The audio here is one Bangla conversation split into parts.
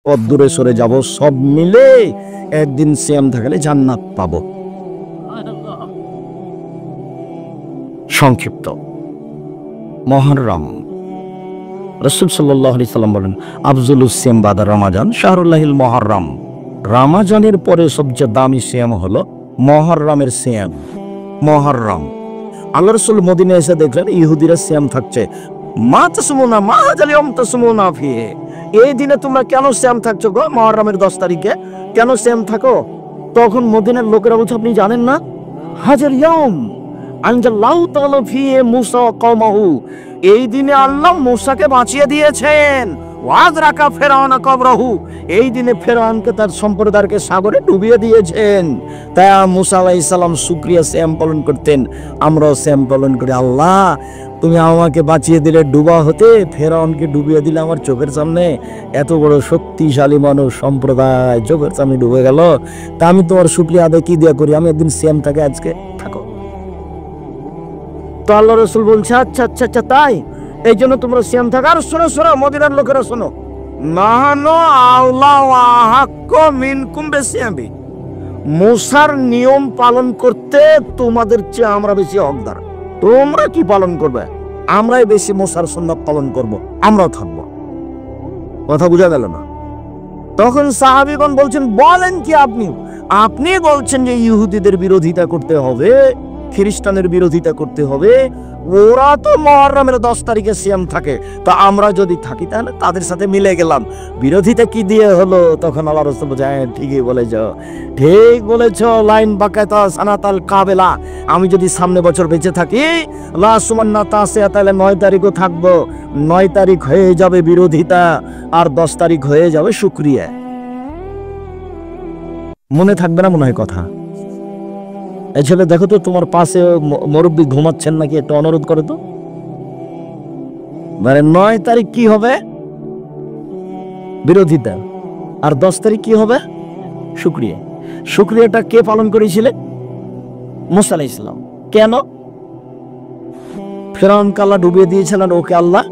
পথ দূরে সরে যাব, সব মিলে একদিন সিয়াম থাকলে জান্নাত পাবো। সংক্ষিপ্ত মুহররম, রাসূল সাল্লাল্লাহু আলাইহি সাল্লাম বলেন, আফজলুস সিয়াম বাদা রমাজান শাহরুল্লাহিল মুহররম। রমাজানের পরে সবচেয়ে দামি সিয়াম হলো মুহররমের সিয়াম। মুহররম, আল্লাহ রাসূল মদিনায় এসে দেখলেন ইহুদিরা সিয়াম থাকছে। মা তাসুমুনা মা হাজাল ইয়াউম তাসুমুনা ফিহি, এই দিনে তোমরা কেন সিয়াম থাকছো গো? মুহররমের 10 তারিখে কেন সিয়াম থাকো? তখন মদিনার লোকেরা বলছে, আপনি জানেন না? হাজাল ইয়াউম আনজাল্লাহু তাআলা ফিহি মুসা ওয়া কওমাহু, এই দিনে আল্লাহ মুসাকে বাঁচিয়ে দিয়েছেন। ওয়াজরাকা ফিরআউনা কবরহু, এই দিনে ফিরআউনকে তার সম্প্রদায়কে সাগরে ডুবিয়ে দিয়েছেন। তাই মুসা আলাইহিস সালাম শুকরিয়া সিয়াম পালন করতেন। আমরাও সিয়াম পালন করি। আল্লাহ, তুমি আমাকে বাঁচিয়ে দিলে ডুবা হতে, ফিরআউনকে ডুবিয়ে দিলে আমার চোখের সামনে। এত বড় শক্তিশালী মানুষ সম্প্রদায় চোখের সামনে ডুবে গেল, তা আমি তোমার শুকরিয়া আদায় কি দিয়া করি? আমি একদিন সিয়াম থাকে, আজকে থাকো। তো আল্লাহ রাসূল বলছে, আচ্ছা আচ্ছা আচ্ছা তাই, এই জন্য তোমরা সিয়াম থাকো। আর শোনো শোনো, মদিনার লোকেরা শোনো, নাহানু আওলা ওয়া হাক্কু মিনকুম বিসিয়ামি, মুসার নিয়ম পালন করতে তোমাদের চেয়ে আমরা বেশি হকদার। তোমরা কি পালন করবে? আমরাই বেশি মুসার সুন্নাত পালন করব, আমরাও থাকবো। কথা বুঝা গেল না? তখন সাহাবীগণ বলছেন, বলেন কি আপনি? আপনি বলছেন যে ইহুদিদের বিরোধিতা করতে হবে, খ্রিস্টানের বিরোধিতা করতে হবে, ওরা তো মুহররমের 10 তারিখে সিয়াম থাকে, তা আমরা যদি থাকি তাহলে তাদের সাথে মিলে গেলাম, বিরোধিতা কি দিয়ে হলো? তখন আল্লাহ রাসূল বলেন, হ্যাঁ ঠিকই বলেছ, ঠিক বলেছ, লাইন বাকাতা সানাতাল কাবেলা, আমি যদি সামনে বছর বেঁচে থাকি, লা সুমান্না তাসিয়া, তাহলে 9 তারিখও থাকবো। 9 তারিখ হয়ে যাবে বিরোধিতা, আর 10 তারিখ হয়ে যাবে শুকরিয়া। মনে থাকবে না মনে হয় কথা? এই ছেলে দেখো তো, তোমার পাশে মুরব্বী ঘুমাচ্ছেন নাকি, একটু অনুরোধ করে তো। মানে 9 তারিখ কি হবে? বিরোধিতা। আর 10 তারিখ কি হবে? শুকরিয়া। শুকরিয়াটা কে পালন করেছিলেন? মুসা আলাইহিস সালাম। কেন? ফিরআউনকে আল্লাহ ডুবিয়ে দিয়েছিলেন, ওকে আল্লাহ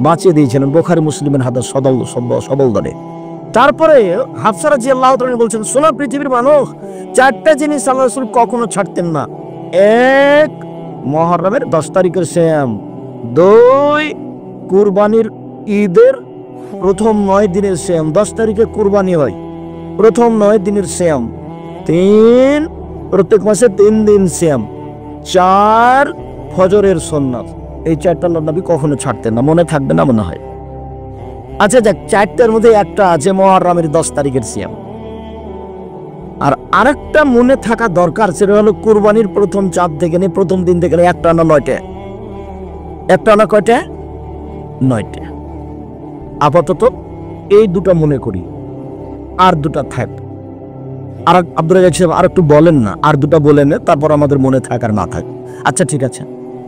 বাঁচিয়ে দিয়েছিলেন। বুখারী মুসলিমের হাদিস সবল দলে। তারপরে হাফসা রাদিয়াল্লাহু তাআলা বলছেন, শোনো পৃথিবীর মানুষ, 4টা জিনিস আল্লাহ রাসূল কখনো ছাড়তেন না। 1, মুহররমের 10 তারিখের সিয়াম। 2, কুরবানির ঈদের প্রথম 9 দিনের সিয়াম। 10 তারিখে কুরবানি হয়, প্রথম 9 দিনের সিয়াম। 3, প্রত্যেক মাসে 3 দিন সিয়াম। 4, ফজরের সুন্নাত। এই 4টা আল্লাহর নবী কখনো ছাড়তেন না। মনে থাকবে না মনে হয়? আচ্ছা যাক, 4টার মধ্যে একটা আছে মুহররমের 10 তারিখের সিয়াম। আর আরেকটা মনে থাকা দরকার, সেটা হলো কুরবানির প্রথম চাঁদ থেকে নিয়ে প্রথম দিন থেকে একটা না 9টা। একটা না কয়টা? 9টা। আপাতত এই দুটা মনে করি, আর দুটা থাক। আর আব্দুর রাজ্জাক সাহেব আর একটু বলেন না, আর দুটা বলে নে, তারপর আমাদের মনে থাক আর না থাক। আচ্ছা ঠিক আছে,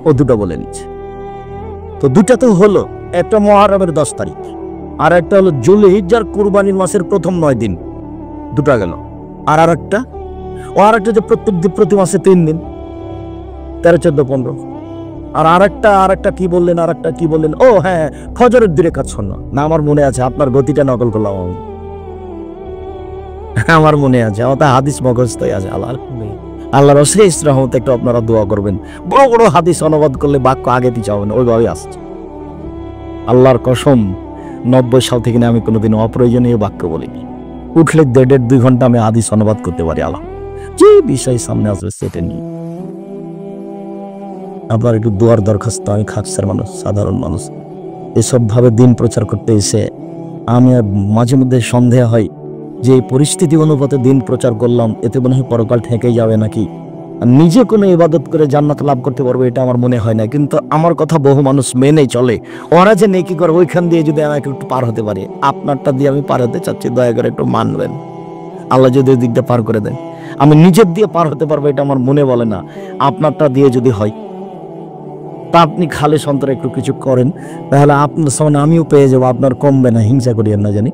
ও দুটো বলে নিচ্ছে। তো দুটা তো হলো, একটা মুহররমের 10 তারিখ, আর একটা হলো যুলহিজ্জার কুরবানির মাসের প্রথম 9 দিন। দুটা গেল। আর আরেকটা যে প্রতি মাসে 3 দিন, 13, 14, 15। আর আরেকটা কি বললেন? আরেকটা কি বললেন? ও হ্যাঁ, ফজরের 2 রাকাত সুন্নাত। না, আমার মনে আছে, আপনার গতিটা নকল করলাম আমি। আমার মনে আছে, আমার হাদিস মুখস্থই আছে। আল্লাহর অশেষ রহমতে একটু আপনারা দোয়া করবেন। বড় বড় হাদিস অনুবাদ করলে বাক্য আগে দিতে হবে না, ওইভাবেই আসছে। আল্লাহর কসম, 90 সাল থেকে আমি কোনোদিন অপ্রয়োজনীয় বাক্য বলিনি। উঠলে 1.5-2 ঘন্টা আমি হাদিস অনুবাদ করতে পারি। আল্লাহ যে বিষয় সামনে আসবে সেটা নিয়ে আপনার একটু দোয়ার দরখাস্ত। আমি খাকসার মানুষ, সাধারণ মানুষ, এসব ভাবে দিন প্রচার করতে এসে আমি মাঝে মধ্যে সন্দেহ হয় যে এই পরিস্থিতি অনুপাতে দিন প্রচার করলাম, এতে মনে হয় পরকাল ঠেকেই যাবে নাকি, নিজে কোনো ইবাদত করে জান্নাত লাভ করতে পারবো, এটা আমার মনে হয় না। কিন্তু আমার কথা বহু মানুষ মেনে চলে। ওরা যে নেকি করে, ওইখান দিয়ে যদি আমাকে একটু পার হতে পারি, আপনারটা দিয়ে আমি পার হতে চাচ্ছি, দয়া করে একটু মানবেন। আল্লাহ যদি ওই দিকটা পার করে দেন, আমি নিজের দিয়ে পার হতে পারবো, এটা আমার মনে বলে না। আপনারটা দিয়ে যদি হয়, তা আপনি খালে সন্তরে একটু কিছু করেন, তাহলে আপনার সামনে আমিও পেয়ে যাবো। আপনার কমবে না, হিংসা করিয়েন না, জানি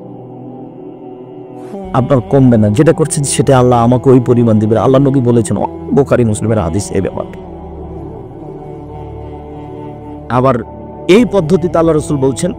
আপনার কমবে না। যেটা করছেন সেটা আল্লাহ আমাকে ওই পরিমাণ দিবে। আল্লাহ নবী বলেছেন, বুখারী মুসলিমের হাদিস এই ব্যাপার। আবার এই পদ্ধতিতে আল্লাহ রাসূল বলছেন,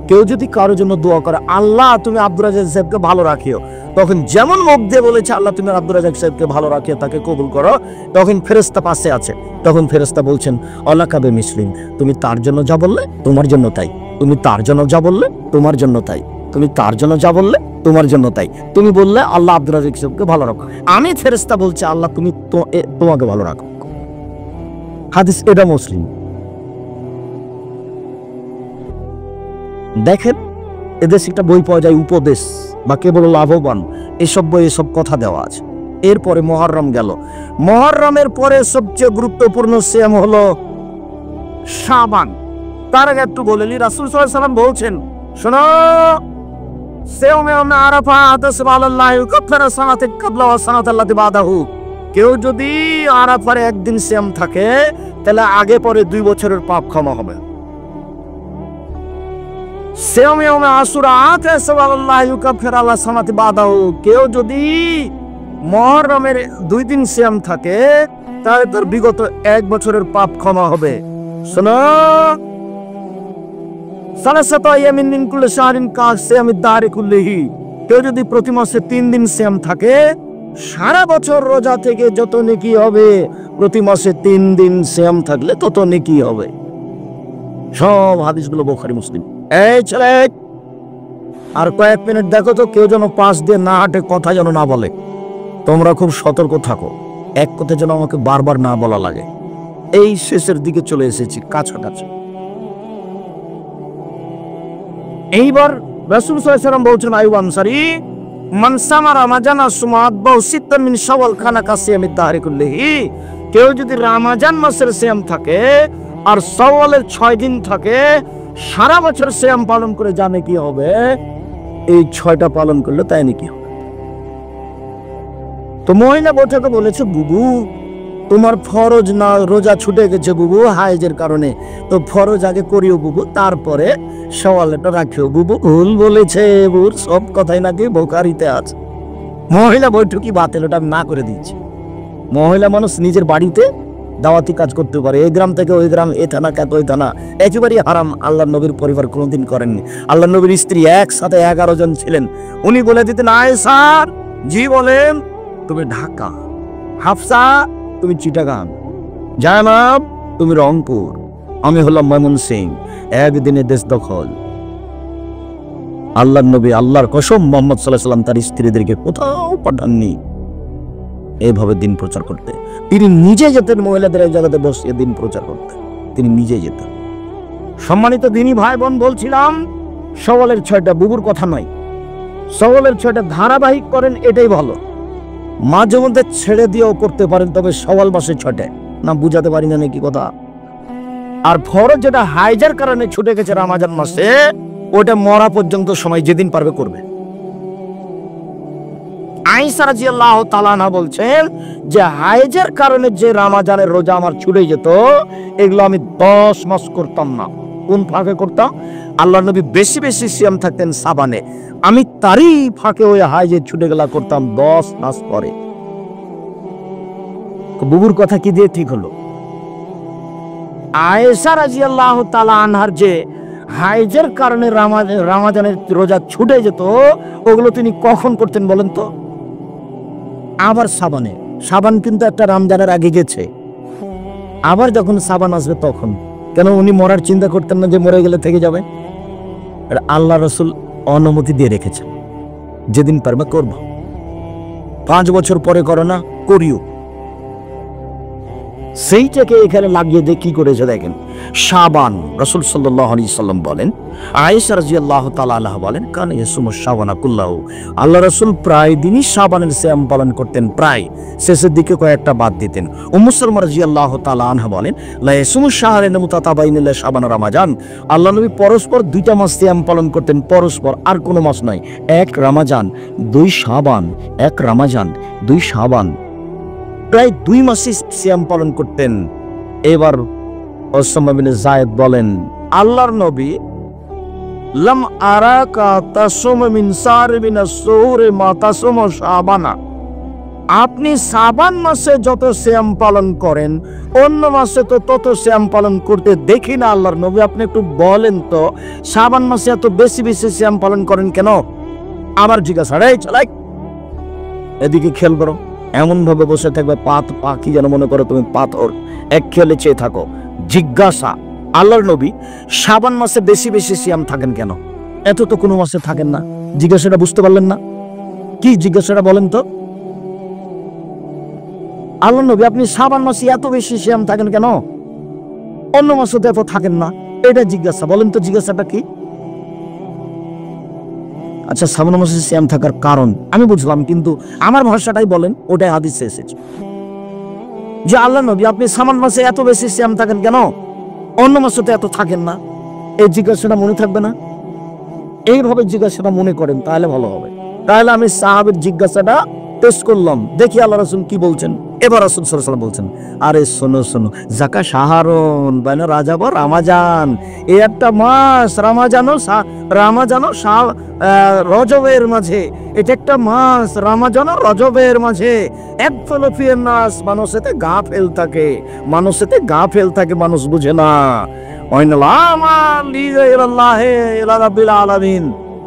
কেউ যদি কারোর জন্য দোয়া করে, আল্লাহ তুমি আব্দুর রাজ্জাক সাহেবকে ভালো রাখিও, তখন যেমন মুখ দিয়ে বলেছে আল্লাহ তুমি আব্দুর রাজ্জাক সাহেবকে ভালো রাখিও, তাকে কবুল করো, তখন ফেরেশতা পাশে আছে, তখন ফেরেশতা বলছেন আল্লাহ কাবে মিসলিম, তুমি তার জন্য যা বললে তোমার জন্য তাই, তুমি তার জন্য যা বললে তোমার জন্য তাই, তুমি তার জন্য যা বললে তোমার জন্য তাই, তুমি বললে আল্লাহ আব্দুর রাজ্জাক সাহেবকে ভালো রাখো, আমি ফেরেশতা বলছি আল্লাহ তুমি তোমাকে ভালো রাখো। হাদিস এটা মুসলিম। দেখেন এদেশে একটা বই পাওয়া যায় উপদেশ বা কেবল লাভবান, এসব বই এসব কথা দেওয়া আছে। এরপরে মুহররম গেল, মুহররমের পরে সবচেয়ে গুরুত্বপূর্ণ সিয়াম হলো শাবান। তার আগে একটু বলে নি, রাসূল সাল্লাল্লাহু আলাইহি ওয়াসাল্লাম বলছেন, শোনো, সিয়ামে আরাফা তাসবাহাল্লাহু কাফারা সানাতে ক্বাবলা ওয়া সানাত আল্লাতী বাদাহু। কেউ যদি আরাফার একদিন সিয়াম থাকে তাহলে আগে পরে 2 বছরের পাপ ক্ষমা হবে। কেউ যদি মুহররমের 2 দিন সিয়াম থাকে তাহলে তার বিগত 1 বছরের পাপ ক্ষমা হবে। শোনো, কেউ যদি প্রতি মাসে 3 দিন সিয়াম থাকে, সারা বছর রোজা থেকে যত নেকি হবে, প্রতি মাসে 3 দিন সিয়াম থাকলে তত নেকি হবে। সব হাদিসগুলো বুখারী মুসলিম। এই ছেলে, আর কয়েক মিনিট দেখো তো কেউ যেন পাশ দিয়ে না হাঁটে, কথা যেন না বলে। তোমরা খুব সতর্ক থাকো, এক কথা যেন আমাকে বারবার না বলা লাগে। এই শেষের দিকে চলে এসেছি, কাছাকাছি। এইবার রাসূল সাল্লাল্লাহু আলাইহি ওয়াসাল্লাম বলছেন, আইয়ুব আনসারী মান সামা রমাজান সুমাত বাউ সিত্তান মিন শাওয়াল খানা কাসিয়ামিদ দাহরি কুল্লিহি। কেউ যদি রমজান মাসের সিয়াম থাকে আর শাওয়ালের 6 দিন থাকে, সারা বছর সিয়াম পালন করে জানে কি হবে, এই 6টা পালন করলে তাই নাকি হবে। তো মহিলা বৈঠকে বলেছে, বুবু তোমার ফরজ না রোজা ছুটে গেছে বুবু হাইজের কারণে, তো ফরজ আগে করিও বুবু, তারপরে শাওয়ালটা রাখিও বুবু। ভুল বলেছে, বুর সব কথাই নাকি বুখারীতে আছে। মহিলা বৈঠকই বাতিল, ওটা আমি না করে দিয়েছি। মহিলা মানুষ নিজের বাড়িতে দাওয়াতি কাজ করতে পারে, এই গ্রাম থেকে ওই গ্রাম, এ থানা কে ওই থানা, একেবারেই হারাম। আল্লাহ নবীর পরিবার কোনোদিন করেননি। আল্লাহ নবীর স্ত্রী একসাথে 11 জন ছিলেন। উনি বলে দিতেন, আয়েশা জি বলেন, তুমি ঢাকা, হাফসা তুমি চিটাগাং, জানাব তুমি রংপুর, আমি হলাম ময়মনসিংহ। একদিনে দেশ দখল। আল্লাহর নবী, আল্লাহর কসম, মুহাম্মদ সাল্লাল্লাহু আলাইহি ওয়াসাল্লাম তার স্ত্রীদেরকে কোথাও পাঠাননি এইভাবে দিন প্রচার করতে। তিনি নিজে যেতেন মহিলাদের এক জায়গাতে বসিয়ে দিন প্রচার করতে, তিনি নিজে যেতেন। সম্মানিত দিনী ভাই বোন, বলছিলাম শাওয়ালের 6টা, বুবুর কথা নয়, শাওয়ালের 6টা ধারাবাহিক করেন, এটাই ভালো। মাঝে মধ্যে ছেড়ে দিয়েও করতে পারেন, তবে শাওয়াল মাসে 6টা না, বুঝাতে পারি না নাকি কথা। আর ফরজ যেটা হাইজের কারণে ছুটে গেছে রমজান মাসে, ওটা মরা পর্যন্ত সময় যেদিন পারবে করবে। আয়েশা রাদিয়াল্লাহু তাআলা আনহা বলছেন যে হাইজের কারণে যে রমজানের রোজা আমার ছুটে যেত, এগুলো আমি 10 মাস করতাম না। কোন ফাঁকে করতাম? আল্লাহর নবী বেশি বেশি সিয়াম থাকতেন শাবানে, আমি তারই ফাঁকে ওই হাইজের ছুটে গেলা করতাম 10 মাস পরে। বুবুর কথা কি দিয়ে ঠিক হলো? আয়েশা রাদিয়াল্লাহু তাআলা আনহার যে হাইজের কারণে রমজানের রোজা ছুটে যেত, ওগুলো তিনি কখন করতেন বলেন তো? আবার শাবানে। শাবান কিন্তু একটা রমজানের আগে গেছে, আবার যখন শাবান আসবে তখন। কেন উনি মরার চিন্তা করতেন না যে মরে গেলে থেকে যাবে? আল্লাহ রাসূল অনুমতি দিয়ে রেখেছেন, যেদিন পারবে করব। 5 বছর পরে করো না, করিও। সেইটাকে এখানে লাগিয়ে দিয়ে কি করেছে দেখেন। শাবান, রাসূল সাল্লাল্লাহু আলাইহি সাল্লাম বলেন, আয়েশা রাদিয়াল্লাহু তাআলা আনহা বলেন, কান ইয়াসুমু শাবানা কুল্লাহু। আল্লাহ রাসূল প্রায় দিনই শাবানের সিয়াম পালন করতেন, প্রায় শেষের দিকে কয়েকটা বাদ দিতেন। উম্মু সালমা রাদিয়াল্লাহু তাআলা আনহা বলেন, লা ইয়াসুমু শাহরাইন মুতাতাবাইনান লা শাবান রমাজান। আল্লাহ নবী পরস্পর 2টা মাস সিয়াম পালন করতেন, পরস্পর, আর কোনো মাস নয়। 1 রমাজান 2 শাবান, 1 রমাজান 2 শাবান, প্রায় 2 মাসই সিয়াম পালন করতেন। এবার ওসামা বিন যায়েদ বলেন, আল্লাহর নবী লাম আরাকা তাসুম মিন সার মিন আস-সুহুর মা তাসুম শাবানা। আপনি শাবান মাসে যত সিয়াম পালন করেন অন্য মাসে তো তত সিয়াম পালন করতে দেখি না আল্লাহর নবী। আপনি একটু বলেন তো শাবান মাসে এত বেশি বেশি সিয়াম পালন করেন কেন? আবার জিজ্ঞাসা, এই চালাই এদিকে খেয়াল করো, এমন ভাবে বসে থাকবে পাখি যেন মনে করো তুমি পাথর, এক খেলে চেয়ে থাকো। জিজ্ঞাসা আল্লাহর নবী, শাবান মাসে বেশি বেশি সিয়াম থাকেন কেন? এত তো কোনো মাসে থাকেন না। জিজ্ঞাসাটা বুঝতে পারলেন না? কি জিজ্ঞাসাটা বলেন তো? আল্লাহ নবী, আপনি শাবান মাসে এত বেশি সিয়াম থাকেন কেন? অন্য মাসে তো এত থাকেন না। এটা জিজ্ঞাসা, বলেন তো জিজ্ঞাসাটা কি? আচ্ছা, শাবান মাসে সিয়াম থাকার কারণ আমি বুঝলাম, কিন্তু আমার ভাষাটাই বলেন, ওটাই হাদিসে এসেছে যে আল্লাহ নবী, আপনি শাবান মাসে এত বেশি সিয়াম থাকেন কেন? অন্য মাসে তো এত থাকেন না। এই জিজ্ঞাসাটা মনে থাকবে না? এইভাবে জিজ্ঞাসাটা মনে করেন তাহলে ভালো হবে। তাহলে আমি সাহাবের জিজ্ঞাসাটা টেস্ট করলাম, দেখি আল্লাহ রাসূল কি বলছেন। এবার রাসূল সাল্লাল্লাহু আলাইহি ওয়াসাল্লাম বলছেন, আরে শোনো শোনো, জাকা শাহরুন বাইনা রাজাব রমাজান, এই একটা মাস রামাজানো রজবের মাঝে, এটা একটা মাস রামাজানো রজবের মাঝে। এক ফলফিয়ের নাস, মানুষেতে গা ফেল থাকে, মানুষ বুঝে না।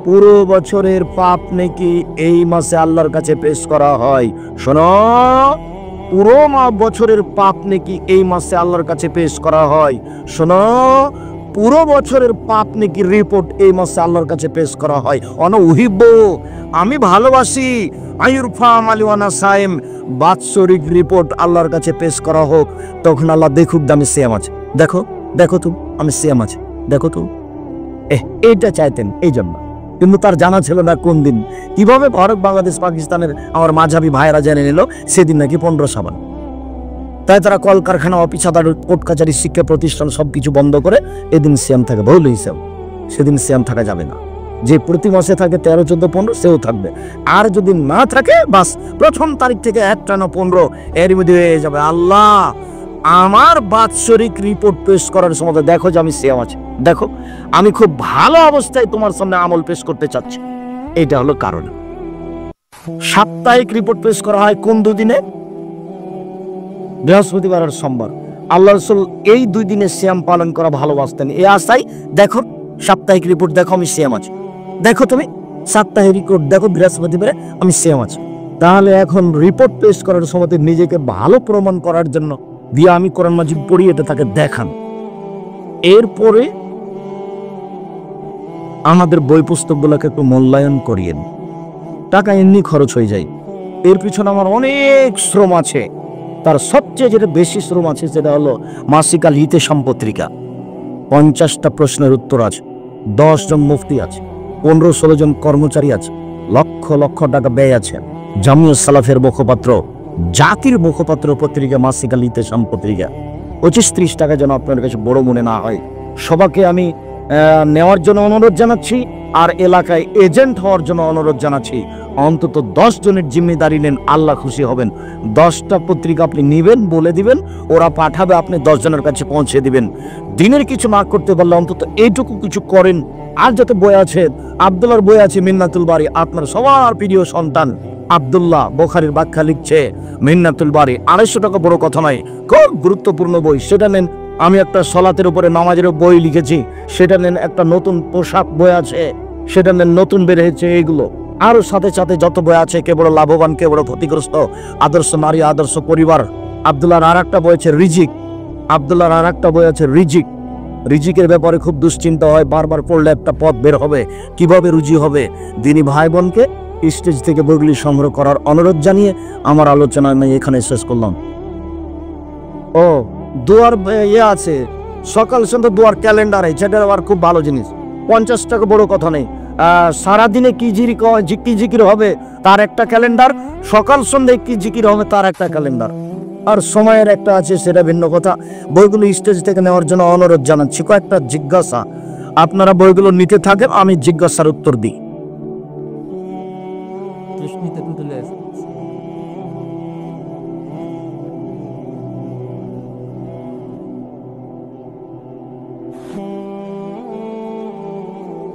পুরো বছরের পাপ নাকি এই মাসে আল্লাহর কাছে পেশ করা হয়। শোনো, পুরো বছরের পাপ নাকি এই মাসে আল্লাহর কাছে পেশ করা হয়। শোনো, পুরো বছরের পাপ নাকি রিপোর্ট এই মাসে আল্লাহর কাছে পেশ করা হয়। উহিব্ব, আমি ভালোবাসি, আইরফা মালিওয়ানা সাইম, বাৎসরিক রিপোর্ট আল্লাহর কাছে পেশ করা হোক। তখন আল্লাহ দেখুক আমি সিয়াম আছে, দেখো তো আমি সিয়াম আছে, দেখো তো। এইটা চাইতেন এই জন্য, কিন্তু তার জানা ছিল না কোন দিন, কিভাবে ভারত বাংলাদেশ পাকিস্তানের আমার মাঝাবি ভাইয়েরা জেনে নিল সেদিন নাকি 15 শাবান। তাই তারা কলকারখানা, অফিস আদালত, কোর্ট কাছারি, শিক্ষা প্রতিষ্ঠান সবকিছু বন্ধ করে এদিন সিয়াম থাকে। বহুল হিসাব, সেদিন সিয়াম থাকা যাবে না। যে প্রতি মাসে থাকে 13, 14, 15 সেও থাকবে। আর যদি না থাকে বাস প্রথম তারিখ থেকে 1 টানা 15 এর মধ্যে হয়ে যাবে। আল্লাহ আমার বাৎসরিক রিপোর্ট পেশ করার সময় দেখো যে আমি সিয়াম আছি, দেখো আমি খুব ভালো অবস্থায় তোমার সামনে আমল পেশ করতে চাচ্ছি। এটা হলো কারণ। সাপ্তাহিক রিপোর্ট পেশ করা হয় কোন দুদিনে? বৃহস্পতিবার আর সোমবার। আল্লাহ রাসূল এই 2 দিনে সিয়াম পালন করা ভালোবাসতেন। এই আশায় দেখো সাপ্তাহিক রিপোর্ট, দেখো আমি সিয়াম আছি, দেখো তুমি সাপ্তাহিক রিপোর্ট দেখো বৃহস্পতিবারে আমি সিয়াম আছি। তাহলে এখন রিপোর্ট পেশ করার সময় নিজেকে ভালো প্রমাণ করার জন্য দিয়ে আমি কোরআন মাজিদ পড়ি, এটা তাকে দেখান। এরপরে আমাদের বই পুস্তকগুলোকে একটু মূল্যায়ন করিয়েন। টাকা এমনি খরচ হয়ে যায়, এর পিছনে আমার অনেক শ্রম আছে। তার সবচেয়ে যেটা বেশি শ্রম আছে সেটা হলো মাসিক আল ইতেশাম পত্রিকা। 50টা প্রশ্নের উত্তর আছে, 10 জন মুফতি আছে, 15-16 জন কর্মচারী আছে, লক্ষ লক্ষ টাকা ব্যয় আছে। জামিউস সালাফের মুখপাত্র, জাতির মুখপাত্র পত্রিকা মাসিক আল ইতেশাম পত্রিকা। 25-30 টাকা যেন আপনার কাছে বড় মনে না হয়। সবাইকে আমি নেওয়ার জন্য অনুরোধ জানাচ্ছি, আর এলাকায় এজেন্ট হওয়ার জন্য অনুরোধ জানাচ্ছি। অন্তত 10 জনের জিম্মেদারি নেন, আল্লাহ খুশি হবেন। 10টা পত্রিকা আপনি নিবেন, বলে দিবেন, ওরা পাঠাবে, আপনি 10 জনের কাছে পৌঁছে দিবেন। দিনের কিছু না করতে পারলে অন্তত এইটুকু কিছু করেন। আর যত বই আছে, আব্দুল্লাহর বই আছে মিন্নাতুল বারী, আপনার সবার প্রিয় সন্তান আব্দুল্লাহ বুখারীর ব্যাখ্যা লিখছে মিন্নাতুল বারী। 250 টাকা বড় কথা নয়, খুব গুরুত্বপূর্ণ বই, সেটা নেন। আমি একটা সলাতের উপরে নামাজের বই লিখেছি, সেটা নেন। একটা নতুন পোশাক বই আছে, সেটা নেন, নতুন বের হয়েছে। এইগুলো আরো সাথে সাথে যত বই আছে, কে বড় লাভবান, কে বড় ক্ষতিগ্রস্ত, আদর্শ নারী, আদর্শ পরিবার। আব্দুল্লাহর আর একটা বই আছে রিজিক, আব্দুল্লাহর আর একটা বই আছে রিজিক। রিজিকের ব্যাপারে খুব দুশ্চিন্তা হয়, বারবার পড়লে একটা পথ বের হবে, কিভাবে রুজি হবে। দিনী ভাই বোনকে স্টেজ থেকে বইগুলি সংগ্রহ করার অনুরোধ জানিয়ে আমার আলোচনা আমি এখানে শেষ করলাম। ও দোয়ার আছে, সকাল সন্ধ্যা দোয়ার ক্যালেন্ডার, সেটা আবার খুব ভালো জিনিস। 50 টাকা বড় কথা নেই। সারাদিনে কি জিকির হবে তার একটা ক্যালেন্ডার, সকাল সন্ধ্যায় কি জিকির হবে তার একটা ক্যালেন্ডার, আর সময়ের একটা আছে, সেটা ভিন্ন কথা। বইগুলো স্টেজ থেকে নেওয়ার জন্য অনুরোধ জানাচ্ছি। কয়েকটা জিজ্ঞাসা, আপনারা বইগুলো নিতে থাকেন, আমি জিজ্ঞাসার উত্তর দিই।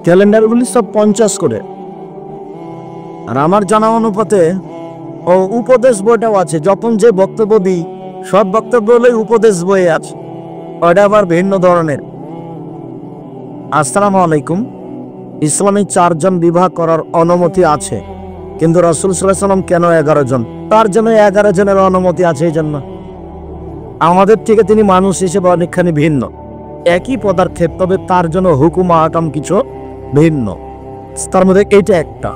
ক্যালেন্ডারগুলি সব 50 করে, আর আমার জানা অনুপাতে ও উপদেশ বইটাও আছে, যখন যে বক্তব্য দিই সব বক্তব্য হলে উপদেশ বই আছে, ওটা আবার ভিন্ন ধরনের। আসসালামু আলাইকুম। ইসলামে 4 জন বিবাহ করার অনুমতি আছে, কিন্তু রাসূল সাল্লাল্লাহু আলাইহি ওয়াসাল্লাম কেন 11 জন? তার জন্য 11 জনের অনুমতি আছে, এই জন্য আমাদের থেকে তিনি মানুষ হিসেবে অনেকখানি ভিন্ন, একই পদার্থের, তবে তার জন্য হুকুম আহকাম কিছু ভিন্ন। তার মধ্যে এইটা একটা,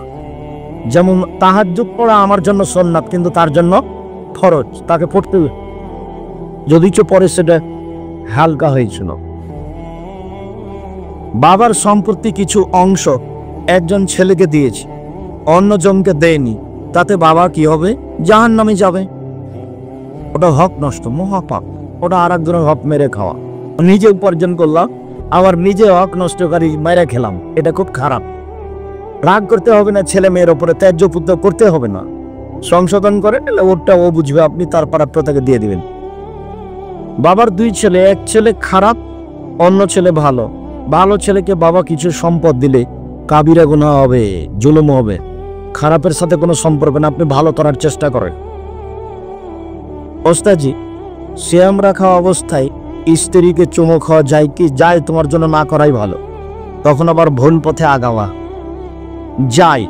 যেমন তাহাজ্জুদ পড়া আমার জন্য সুন্নাত, কিন্তু তার জন্য ফরজ, তাকে পড়তে যদি পরে সেটা হালকা হয়েছিল। বাবার সম্পত্তি কিছু অংশ একজন ছেলেকে দিয়েছে, অন্যজনকে দেয়নি, তাতে বাবা কি হবে? জাহান্নামে যাবে। ওটা হক নষ্ট, মহাপাপ। ওটা আর একজনের হক মেরে খাওয়া। নিজে উপার্জন করলাম, আবার নিজে হক নষ্টকারী মেরে খেলাম, এটা খুব খারাপ। রাগ করতে হবে না ছেলে মেয়ের ওপরে, ত্যায্য পুত্র করতে হবে না, সংশোধন করে নিলে ওটা ও বুঝবে, আপনি তার প্রাপ্য তাকে দিয়ে দিবেন। বাবার 2 ছেলে, এক ছেলে খারাপ, অন্য ছেলে ভালো। ভালো ছেলেকে বাবা কিছু সম্পদ দিলে কাবিরা গুনাহ হবে, জুলুম হবে। খারাপের সাথে কোনো সম্পর্ক না, আপনি ভালো করার চেষ্টা করেন। ওস্তাজি, সিয়াম রাখা অবস্থায় স্ত্রীকে চুমো খাওয়া যায় কি? যায়, তোমার জন্য না করাই ভালো, তখন আবার ভুল পথে আগাওয়া যায়।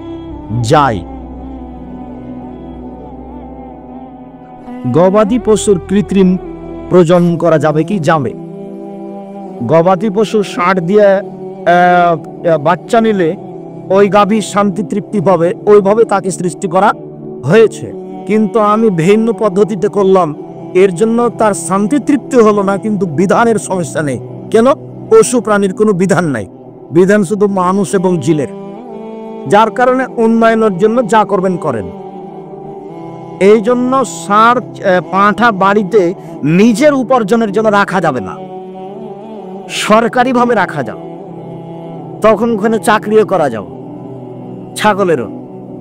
গবাদি পশুর কৃত্রিম প্রজনন করা যাবে কি? যাবে। গবাদি পশু ষাঁড় দিয়ে বাচ্চা নিলে ওই গাভীর শান্তি তৃপ্তি পাবে, ওইভাবে তাকে সৃষ্টি করা হয়েছে, কিন্তু আমি ভিন্ন পদ্ধতিতে করলাম, এর জন্য তার শান্তি তৃপ্তি হলো না, কিন্তু বিধানের সমস্যা নেই। কেন? পশু প্রাণীর কোনো বিধান নাই, বিধান শুধু মানুষ এবং জিনের, যার কারণে উন্নয়নের জন্য যা করবেন করেন। এই জন্য ষাঁড় পাঁঠা বাড়িতে নিজের উপার্জনের জন্য রাখা যাবে না, সরকারিভাবে রাখা যাবে, তখন ওখানে চাকরিও করা যাবে। ছাগলেরও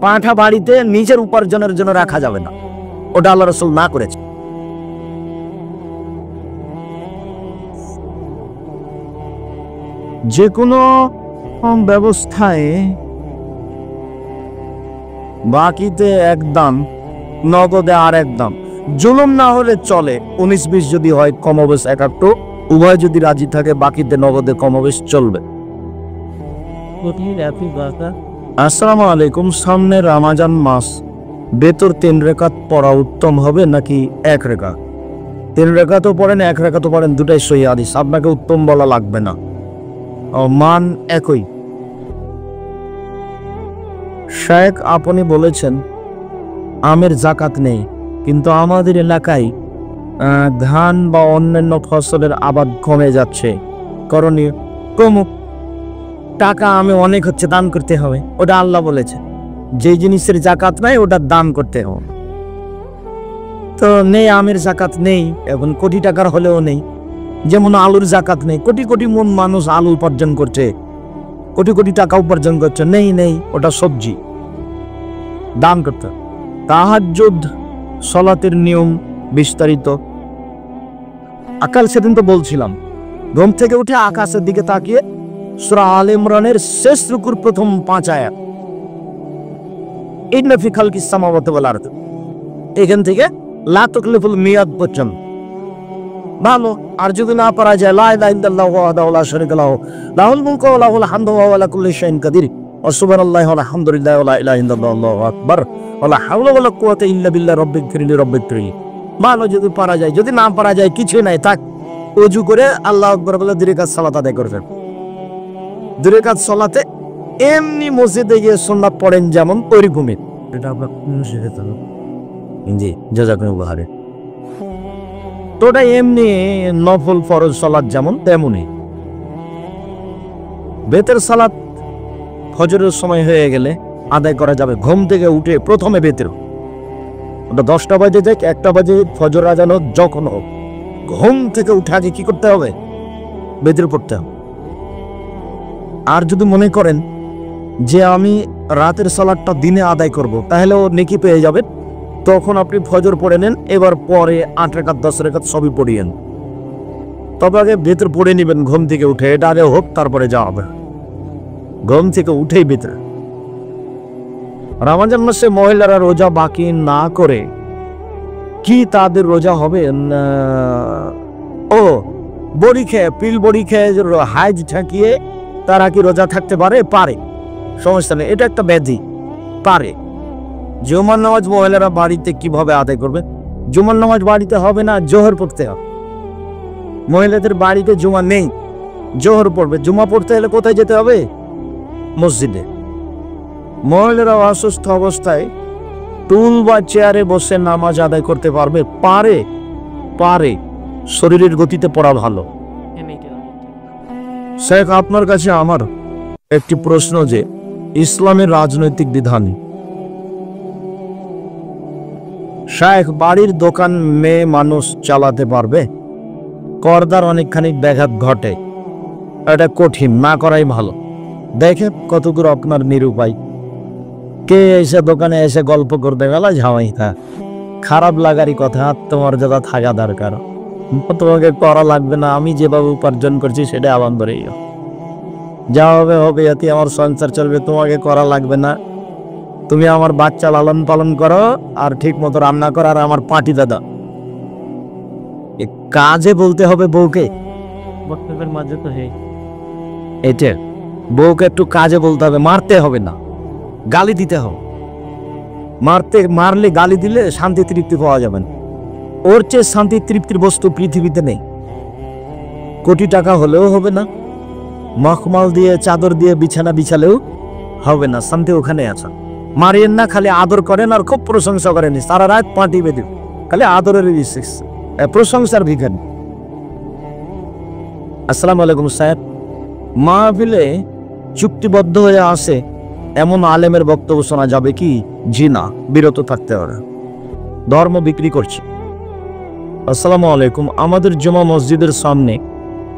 পাঁঠা বাড়িতে নিজের উপার্জনের জন্য রাখা যাবে না, ওটা আল্লাহ রাসূল না করেছে। যে কোনো ব্যবস্থায় বাকিতে এক দাম, নগদে আর এক দাম, জুলুম না হলে চলে। 19-20 যদি হয়, কমবেশ 71, উভয় যদি রাজি থাকে, বাকিতে নগদে কমবেশ চলবে। আসসালামু আলাইকুম। সামনে রমজান মাস, বেতর 3 রাকাত পড়া উত্তম হবে নাকি 1 রাকাত? 3 রাকাতও পড়েন, 1 রাকাতও পড়েন, দুটাই সহিহ হাদিস, আপনাকে উত্তম বলা লাগবে না, মান একই। শেখ, আপনি বলেছেন আমের জাকাত নেই, কিন্তু আমাদের এলাকায় ধান বা অন্যান্য ফসলের আবাদ কমে যাচ্ছে, করণীয়? প্রমুখ টাকা আমি অনেক হচ্ছে, দান করতে হবে, ওটা আল্লাহ বলেছে। যে জিনিসের জাকাত নাই ওটা দান করতে হবে। তো নেই, আমের জাকাত নেই, এখন কোটি টাকার হলেও নেই। যেমন আলুর জাকাত নেই, কোটি কোটি মন মানুষ আলু উপার্জন করছে, কোটি কোটি টাকা উপার্জন করছে, নেই, ওটা সবজি, দান করতে হবে। তাহাজ্জুদ সালাতের নিয়ম বিস্তারিত। আকাল সেদিন তো বলছিলাম, ঘুম থেকে উঠে আকাশের দিকে তাকিয়ে সূরা আলে ইমরানের শেষ রুকুর প্রথম 5 আয়াত, ইন্না ফি খালকিস সামাওয়াতি ওয়াল আরদ, এখান থেকে লা তাকলিফুল মিয়াদ পর্যন্ত ভালো। আর যদি না পারা যায়, লা ইলাহা ইল্লাল্লাহু ওয়াহদাহু লা শারীকা লাহু লাহুল মুলকু ওয়া লাহুল হামদু ওয়া হুয়া আলা কুল্লি শাইইন কাদির ওয়া সুবহানাল্লাহি ওয়া আলহামদুলিল্লাহি ওয়া লা ইলাহা ইল্লাল্লাহু আল্লাহু আকবার ওয়া লা হাওলা ওয়া লা কুওয়াতা ইল্লা বিল্লাহ রব্বিগফিরলি। ভালো যদি পারা যায়, যদি না পারা যায় কিছুই নাই, থাক, ওযু করে আল্লাহু আকবার বলে 2 রাকাত সালাত আদায় করবেন। 2 রাকাত সালাতে এমনি মসজিদে গিয়ে সুন্নাত পড়েন যেমন, ওইরকমই। এটা আপনার শিখাতে হবে। জি, জাযাকুমুল্লাহ খাইর। তো ওটা এমনি নফল ফরজ সালাত যেমন তেমনই। বেতের সালাত ফজরের সময় হয়ে গেলে আদায় করা যাবে, ঘুম থেকে উঠে প্রথমে বেতের, ওটা 10টা বাজে যাক, 1টা বাজে, ফজর আজান হোক, যখন হোক, ঘুম থেকে উঠে আগে কি করতে হবে? বেতের পড়তে হবে। আর যদি মনে করেন যে আমি রাতের সালাতটা দিনে আদায় করব, তাহলে ও নেকি পেয়ে যাবেন, তখন আপনি ফজর পড়ে নেন, এবার পরে 8 রাকাত 10 রাকাত সবই পড়িয়েন, তবে আগে বেতের পড়ে নেবেন ঘুম থেকে উঠে, এটা আগে হোক, তারপরে যাওয়া হবে। ঘুম থেকে উঠেই বেতের। রমজান মাসে মহিলারা রোজা বাকি না করে কি তাদের রোজা হবে? ও বড়ি খেয়ে, পিল বড়ি খেয়ে হাইজ ঠাকিয়ে তারা কি রোজা থাকতে পারে? পারে, সমস্যা নেই, এটা একটা ব্যাধি, পারে। জুমার নামাজ মহিলারা বাড়িতে কিভাবে আদায় করবে? জুমার নামাজ বাড়িতে হবে না, জোহর পড়তে হবে। মহিলাদের বাড়িতে জুমা নেই, জোহর পড়বে। জুমা পড়তে হলে কোথায় যেতে হবে? মসজিদে। মহিলারা অসুস্থ অবস্থায় টুল বা চেয়ারে বসে নামাজ আদায় করতে পারবে? পারে, পারে। শরীরের গতিতে পড়া ভালো। শেখ, আপনার কাছে আমার একটি প্রশ্ন, যে ইসলামের রাজনৈতিক বিধান, শেখ বাড়ির দোকান মেয়ে মানুষ চালাতে পারবে? করদার অনেকখানি ব্যাঘাত ঘটে, এটা কঠিন, না করাই ভালো। দেখে কতদূর আপনার নিরুপায়। কে এসে দোকানে এসে গল্প করতে গেল ঝামাইতা, খারাপ লাগারই কথা, আত্মমর্যাদা থাকা দরকার। তোমাকে করা লাগবে না, আমি যেভাবে উপার্জন করছি সেটা আলহামদুলিল্লাহ রইও, যা হবে হবে, এতে আমার সংসার চলবে, তোমাকে করা লাগবে না। তুমি আমার বাচ্চা লালন পালন করো আর ঠিক মতো রান্না করো, আর আমার পাটি দাদা। কাজে বলতে হবে বউকে, বক্তব্যের মাঝে তো এটা বউকে একটু কাজে বলতে হবে, মারতে হবে না, গালি দিতে হবে। মারলে গালি দিলে শান্তি তৃপ্তি পাওয়া যাবে না। ওর চেয়ে শান্তি তৃপ্তির বস্তু পৃথিবীতে নেই। কোটি টাকা হলেও হবে না, মখমল দিয়ে চাদর দিয়ে বিছানা বিছালেও হবে না, শান্তি ওখানে আছে। মারিয়েন না, খালি আদর করেন আর খুব প্রশংসা করেন, সারা রাত পাটি বেঁধে, খালি আদরের প্রশংসার ভিখারি। আসসালামু আলাইকুম সাহেব, মাহফিলে চুক্তিবদ্ধ হয়ে আসে এমন আলেমের বক্তব্য শোনা যাবে কি? জি না, বিরত থাকতে হবে, ধর্ম বিক্রি করছে। আসসালামু আলাইকুম, আমাদের জুমা মসজিদের সামনে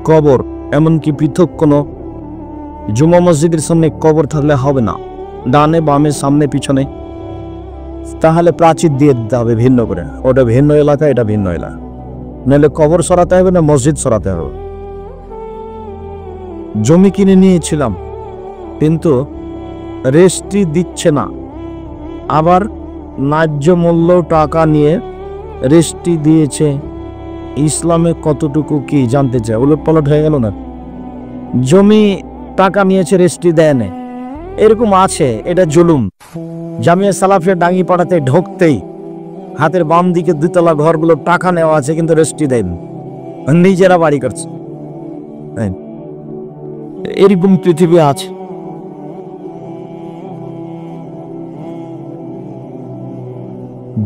কবর, এমনকি পৃথক কোনো জুমা মসজিদের সামনে কবর থাকলে হবে না, ডানে বামে সামনে পিছনে, তাহলে প্রাচীর দিয়ে দিতে হবে ভিন্ন করে, ওটা ভিন্ন এলাকা, এটা ভিন্ন এলাকা, নাহলে কবর সরাতে হবে না মসজিদ সরাতে হবে। জমি কিনে নিয়েছিলাম কিন্তু রেস্ট্রি দিচ্ছে না, আবার ন্যায্য মূল্য টাকা নিয়ে রেস্ট্রি দিয়েছে, ইসলামে কতটুকু কি জানতে চায়? উলটপালট হয়ে গেল না? জমি টাকা নিয়েছে, রেস্ট্রি দেয় না, এরকম আছে, এটা জুলুম। জামিয়া সালাফিয়া ডাঙ্গি পাড়াতে ঢুকতেই হাতের বাম দিকে দুতলা ঘরগুলো টাকা নেওয়া আছে, কিন্তু রেস্ট্রি দেয়নি, নিজেরা বাড়ি করছে। এরকম পৃথিবী আছে।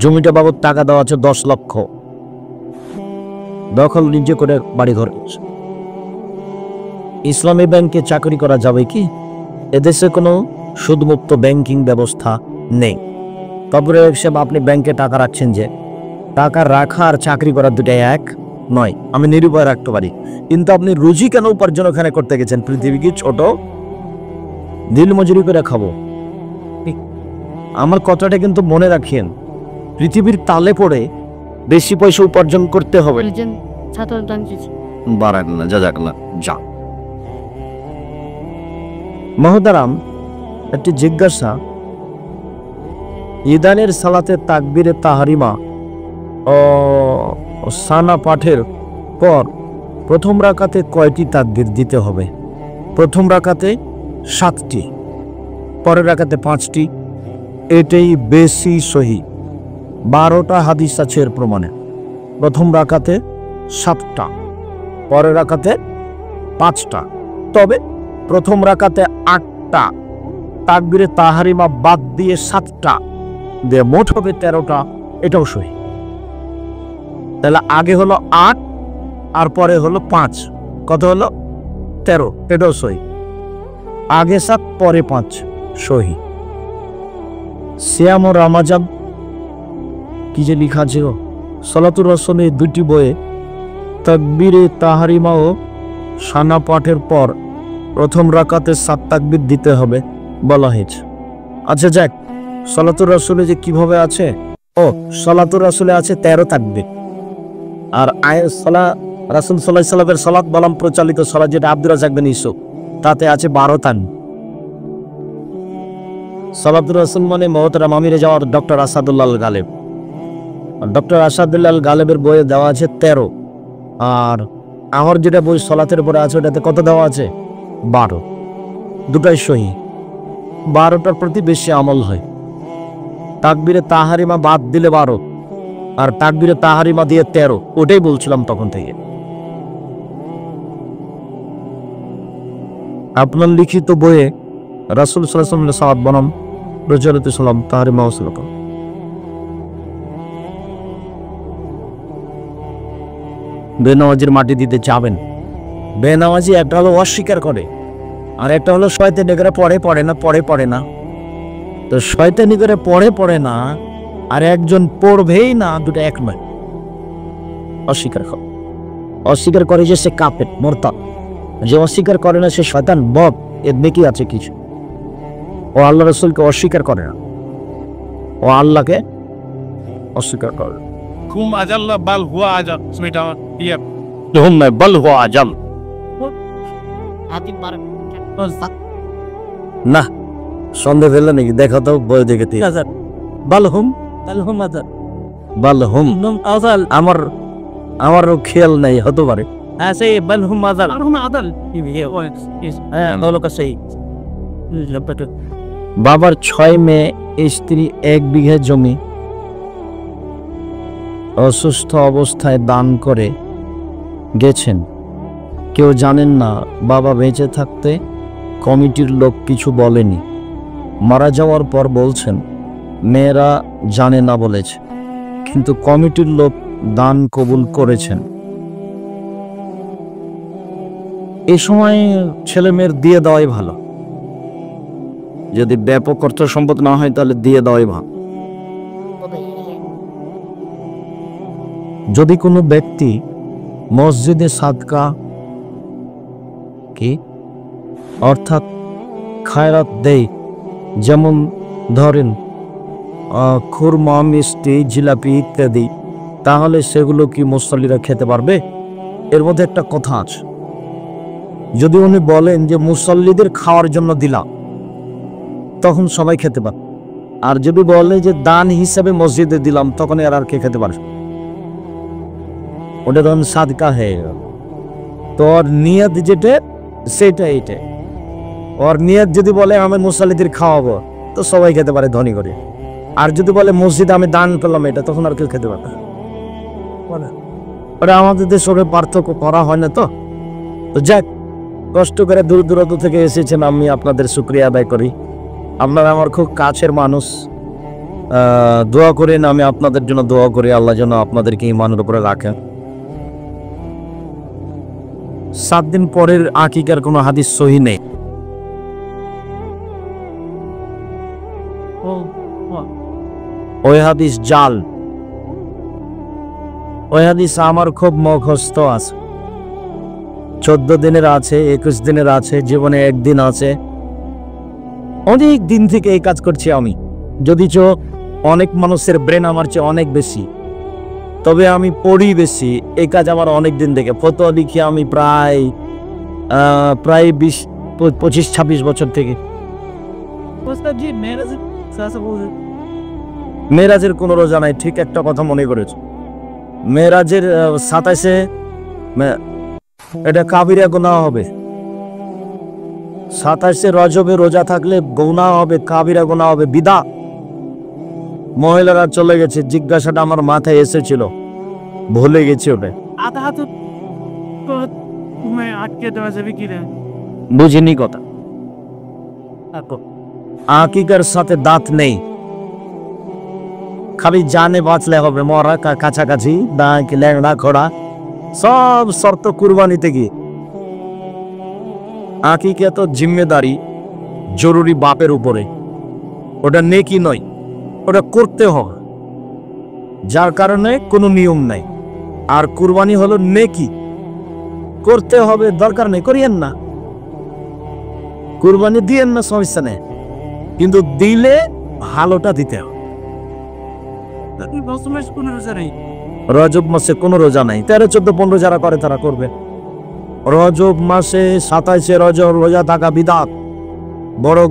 জমিটা বাবদ টাকা দেওয়া আছে 10 লক্ষ, দখল নিজে করে বাড়ি ঘর। ইসলামী ব্যাংকে চাকরি করা যাবে কি? এদেশে কোনো সুদমুক্ত ব্যাংকিং ব্যবস্থা নেই। তারপরে আপনি ব্যাংকে টাকা রাখছেন, যে টাকা রাখা আর চাকরি করা দুটাই এক নয়। আমি নিরুপায় রাখতে পারি, কিন্তু আপনি রুজি কেন উপার্জন ওখানে করতে গেছেন? পৃথিবী কি ছোট? দিল মজুরি করে খাবো? আমার কথাটা কিন্তু মনে রাখেন, পৃথিবীর তালে পড়ে বেশি পয়সা উপার্জন করতে হবে যা। মহতারাম, একটি জিজ্ঞাসা, ইদানের সালাতে তাকবীরে তাহরিমা ও সানা পাঠের পর প্রথম রাকাতে কয়টি তাকবীর দিতে হবে? প্রথম রাকাতে 7টি, পরের রাকাতে 5টি, এটাই বেশি সহি। 12টা হাদিস আছে এর প্রমাণে। প্রথম রাকাতে 7টা, পরের রাকাতে 5টা, তবে প্রথম রাকাতে 8টা, তাকবীরে তাহরিমা বাদ দিয়ে 7টা দিয়ে মোট হবে 13টা, এটাও সহি। তাহলে আগে হলো 8 আর পরে হলো 5, কত হলো? 13, এটাও সহি। আগে 7 পরে 5, সহি। সিয়াম ও রামাজান কি যে লিখা আছে, সালাতুর রাসূলের 2টি বইয়ে তাকবীরে তাহরিমা ও সানা পাঠের পর প্রথম রাকাতে 7 তাকবীর দিতে হবে বলা হয়েছে। আচ্ছা যাক, সালাতুর রাসূলে যে কিভাবে আছে, ও সালাতুর রাসূলে আছে 13 তাকবীর, আর রাসূল সাল্লাল্লাহু আলাইহি ওয়াসাল্লামের সালাত বলাম প্রচলিত সালাত, যেটা আব্দুর রাজ্জাক বিন ইউসুফ, তাতে আছে 12 তাকবীর। সালাতুর রাসূল মানে মহতারাম আমিরে যাওয়ার ডক্টর আসাদুল্লাহ আল গালেব। ডক্টর আসাদুল্লাহ আল গালেবের বইয়ে দেওয়া আছে 13, আর আমার যেটা বই সলাতের উপরে আছে ওটাতে কত দেওয়া আছে? 12। দুটাই সহি। 12টার প্রতি বেশি আমল হয়। তাকবীরে তাহারিমা বাদ দিলে 12, আর তাকবীরে তাহারিমা দিয়ে 13। ওটাই বলছিলাম তখন থেকে। আপনার লিখিত বইয়ে রাসূল সাল্লাল্লাহু আলাইহি ওয়াসাল্লাম সালাত বনাম প্রচলিত সালাম তাহারিমা ওয়াসলাত। বেনামাজির মাটি দিতে যাবেন। বেনামাজি একটা হলো অস্বীকার করে, আর একটা হলো শয়তানি করে পড়ে না। তো শয়তানি করে পড়ে না, আর একজন পড়বেই না, দুটো এক নয়। অস্বীকার করে যে সে কাফের মুরতাদ, যে অস্বীকার করে না সে শয়তান বদ, এর নেকি আছে কিছু। ও আল্লাহ রাসূলকে অস্বীকার করে না, ও আল্লাহকে অস্বীকার করে। হুম আজাল্লাহ বাল হুয়া আজাল স্মিটা ইয়া হুম না বাল হুয়া আজাল না, সন্দেহ ফেললে নাকি? দেখা তো বই দেখে বালহুম বালহুম আমারও খেয়াল নাই, হতে পারে। বাবার 6 মেয়ে, স্ত্রী, 1 বিঘা জমি অসুস্থ অবস্থায় দান করে গেছেন। কেউ জানেন না বাবা বেঁচে থাকতে কমিটির লোক কিছু বলেনি, মারা যাওয়ার পর বলছেন মেয়েরা জানে না বলেছে, কিন্তু কমিটির লোক দান কবুল করেছেন। এই সময় ছেলে মেয়ের দিয়ে দেওয়াই ভালো। যদি ব্যাপক অর্থ সম্পদ না হয় তাহলে দিয়ে দেওয়াই ভালো। যদি কোনো ব্যক্তি মসজিদে সাদকা কি অর্থাৎ খায়রাত দেয়, যেমন ধরেন খুরমা, মিষ্টি, জিলাপি ইত্যাদি, তাহলে সেগুলো কি মুসল্লিরা খেতে পারবে? এর মধ্যে একটা কথা আছে। যদি উনি বলেন যে মুসল্লিদের খাওয়ার জন্য দিলাম, তখন সবাই খেতে পারে। আর যদি বলে যে দান হিসাবে মসজিদে দিলাম, তখন আর কে খেতে পারবে? ওটা তখন সাদকা হয়ে গেল। তো ওর নিয়ত যেটা সেটা এইটা। ওর নিয়ত যদি বলে আমি মুসল্লিদের খাওয়াবো, তো সবাই খেতে পারে ধনী করে। আর যদি বলে মসজিদে আমি দান করলাম, এটা তখন আর কেউ খেতে পারে না। ওটা আমাদের দেশে পার্থক্য করা হয় না। তো যাক, কষ্ট করে দূর দূরান্ত থেকে এসেছেন, আমি আপনাদের শুকরিয়া আদায় করি। আপনারা আমার খুব কাছের মানুষ। দোয়া করেন, আমি আপনাদের জন্য দোয়া করি, আল্লাহ যেন আপনাদেরকে ঈমানের উপরে রাখেন। 7 দিন পরের আকিকার কোনো হাদিস সহি নেই। ওই হাদিস জাল। ওই হাদিস আমার খুব মুখস্থ আছে। 14 দিনের আছে, 21 দিনের আছে, জীবনে 1 দিন আছে। অনেক দিন থেকে এই কাজ করছি আমি, যদিচ অনেক মানুষের ব্রেন আমার চেয়ে অনেক বেশি, তবে আমি পড়ি বেশি। এই কাজ আমার অনেক দিন থেকে, ফতোয়া লিখি আমি প্রায় 25-26 বছর থেকে। মেরাজের কোনো রোজা নাই, ঠিক একটা কথা মনে করেছে। মেরাজের 27-এ এটা কাবিরা গুনাহ হবে। 27-এ রজবে রোজা থাকলে গুনাহ হবে, কাবিরা গুনাহ হবে, বিদআত। মহিলারা চলে গেছে, জিজ্ঞাসাটা আমার মাথায় এসেছিল, ভুলে গেছি ওটা। বুঝিনি কথা। আকিকার সাথে দাঁত নেই, খালি জানে বাঁচলে হবে, মরা কাছাকাছি, দাঁত ল্যাংড়া খোড়া সব শর্ত কুরবানিতে গিয়ে। আকিকা তো জিম্মেদারি জরুরি বাপের উপরে, ওটা নেকি নয়, ওটা করতে হবে, যার কারণে কোনো নিয়ম নাই। আর কুরবানি হলো নেকি, করতে হবে, দরকার নেই, করিয়েন না। কুরবানি দিয়েন না, সমস্যা নেই, কিন্তু দিলে ভালোটা দিতে হবে। রজব মাসে কোনো রোজা নাই, 13, 14, 15 যারা করে তারা করবে। রজব মাসে 27-এ রজব রোজা থাকা বিদআত, বড়